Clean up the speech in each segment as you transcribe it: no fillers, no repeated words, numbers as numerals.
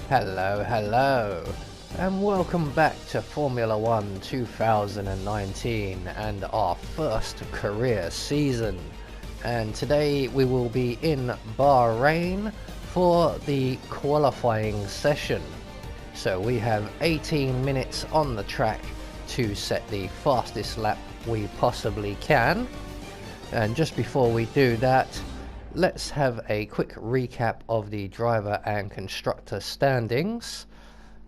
Hello, and welcome back to Formula 1 2019 and our first career season. And today we will be in Bahrain for the qualifying session. So we have 18 minutes on the track to set the fastest lap we possibly can. And just before we do that, let's have a quick recap of the driver and constructor standings.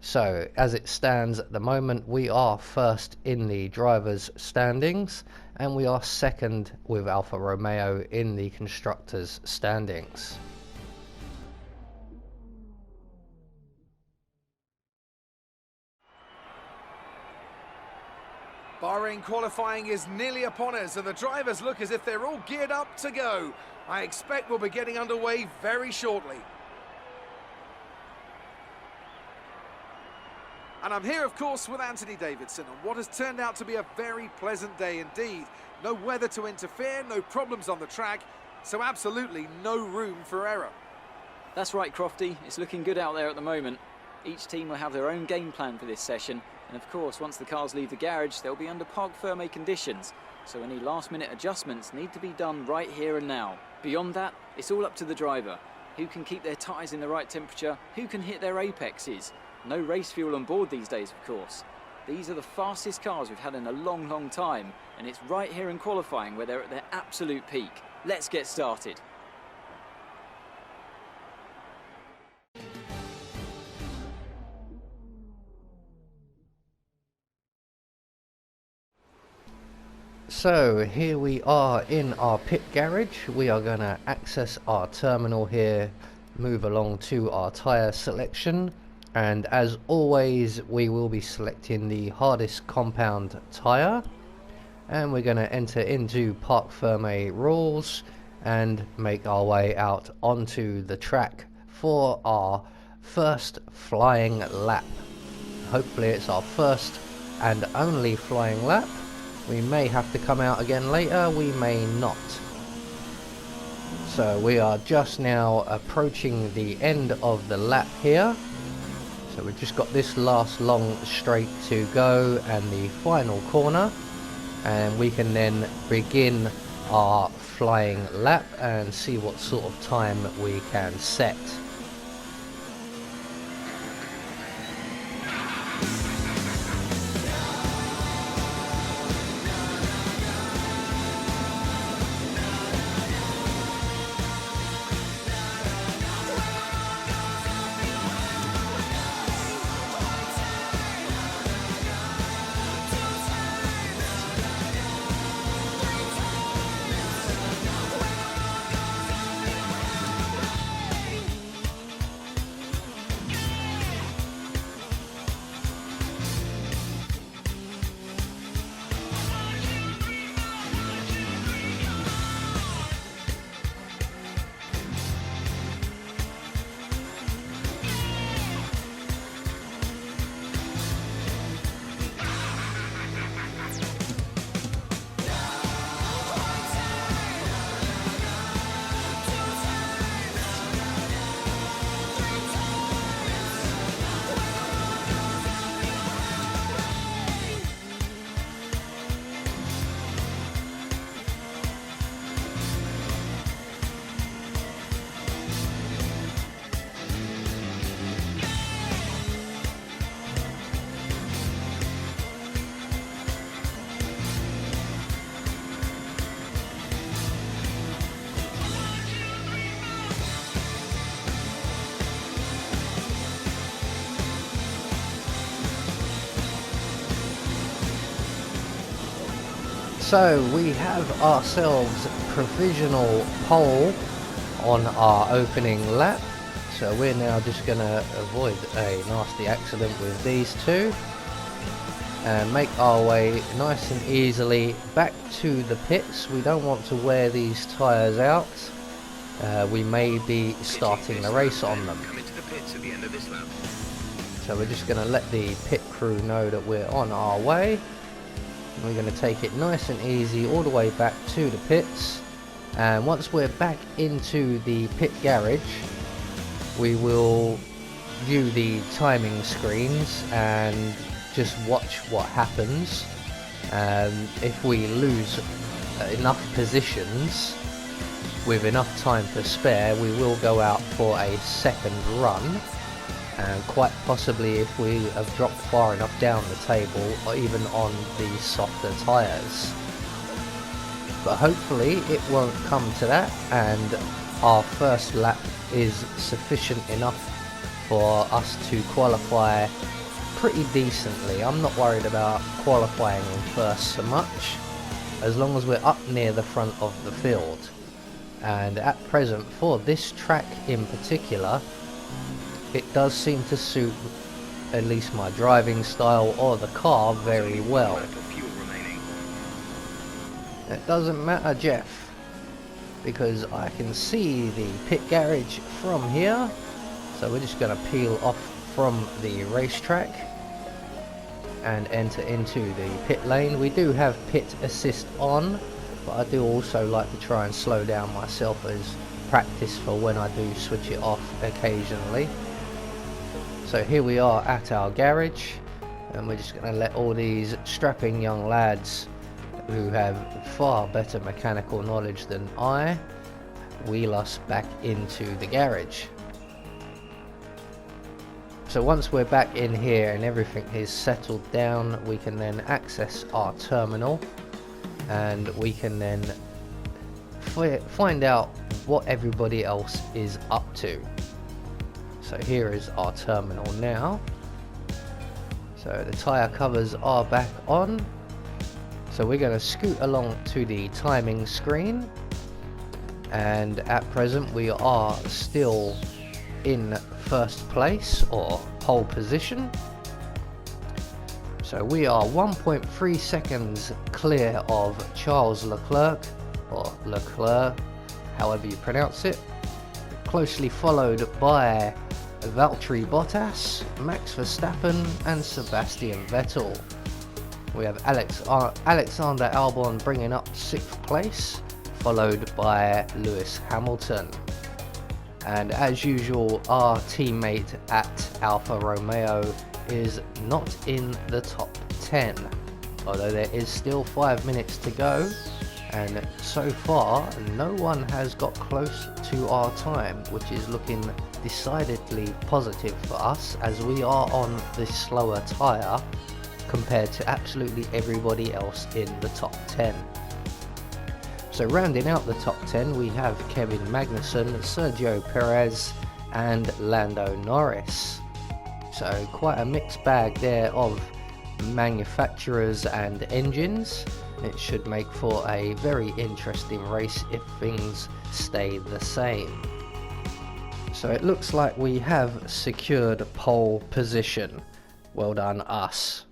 So as it stands at the moment, we are first in the drivers' standings and we are second with Alfa Romeo in the constructors' standings. Bahrain qualifying is nearly upon us and the drivers look as if they're all geared up to go. I expect we'll be getting underway very shortly. And I'm here, of course, with Anthony Davidson on what has turned out to be a very pleasant day indeed. No weather to interfere, no problems on the track, so absolutely no room for error. That's right, Crofty. It's looking good out there at the moment. Each team will have their own game plan for this session. And of course, once the cars leave the garage, they'll be under parc fermé conditions. So any last-minute adjustments need to be done right here and now. Beyond that, it's all up to the driver. Who can keep their tyres in the right temperature? Who can hit their apexes? No race fuel on board these days, of course. These are the fastest cars we've had in a long time. And it's right here in qualifying where they're at their absolute peak. Let's get started. So here we are in our pit garage. We are going to access our terminal here, move along to our tyre selection, and as always we will be selecting the hardest compound tyre, and we're going to enter into parc fermé rules and make our way out onto the track for our first flying lap. Hopefully it's our first and only flying lap. We may have to come out again later, we may not. So we are just now approaching the end of the lap here. So we've just got this last long straight to go and the final corner. And we can then begin our flying lap and see what sort of time we can set. So we have ourselves provisional pole on our opening lap. So we're now just going to avoid a nasty accident with these two and make our way nice and easily back to the pits. We don't want to wear these tyres out. We may be starting the race on them. So we're just going to let the pit crew know that we're on our way. We're going to take it nice and easy all the way back to the pits, and once we're back into the pit garage we will view the timing screens and just watch what happens. If we lose enough positions with enough time to spare, we will go out for a second run, and quite possibly if we have dropped far enough down the table, or even on the softer tyres. But hopefully it won't come to that, and our first lap is sufficient enough for us to qualify pretty decently. I'm not worried about qualifying in first so much, as long as we're up near the front of the field. And at present, for this track in particular, it does seem to suit at least my driving style or the car very well. It doesn't matter, Jeff, because I can see the pit garage from here. So we're just going to peel off from the racetrack and enter into the pit lane. We do have pit assist on, but I do also like to try and slow down myself as practice for when I do switch it off occasionally. So here we are at our garage, and we're just going to let all these strapping young lads who have far better mechanical knowledge than I wheel us back into the garage. So once we're back in here and everything is settled down, we can then access our terminal, and we can then find out what everybody else is up to. So here is our terminal now. So the tyre covers are back on. So we're going to scoot along to the timing screen, and at present we are still in first place or pole position. So we are 1.3 seconds clear of Charles Leclerc, or Leclerc, however you pronounce it, closely followed by Valtteri Bottas, Max Verstappen and Sebastian Vettel. We have Alexander Albon bringing up 6th place, followed by Lewis Hamilton. And as usual, our teammate at Alfa Romeo is not in the top 10, although there is still 5 minutes to go, and so far no one has got close to our time, which is looking decidedly positive for us, as we are on the slower tyre compared to absolutely everybody else in the top 10. So rounding out the top 10, we have Kevin Magnussen, Sergio Perez and Lando Norris. So quite a mixed bag there of manufacturers and engines. It should make for a very interesting race if things stay the same. So it looks like we have secured pole position. Well done us.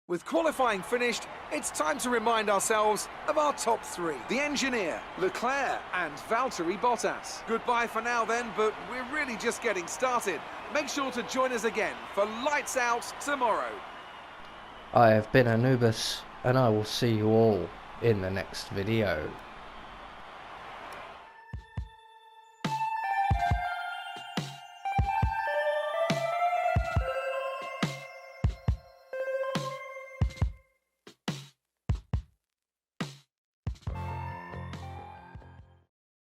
With qualifying finished, it's time to remind ourselves of our top three. The engineer, Leclerc and Valtteri Bottas. Goodbye for now then, but we're really just getting started. Make sure to join us again for Lights Out tomorrow. I have been Anubis, and I will see you all in the next video.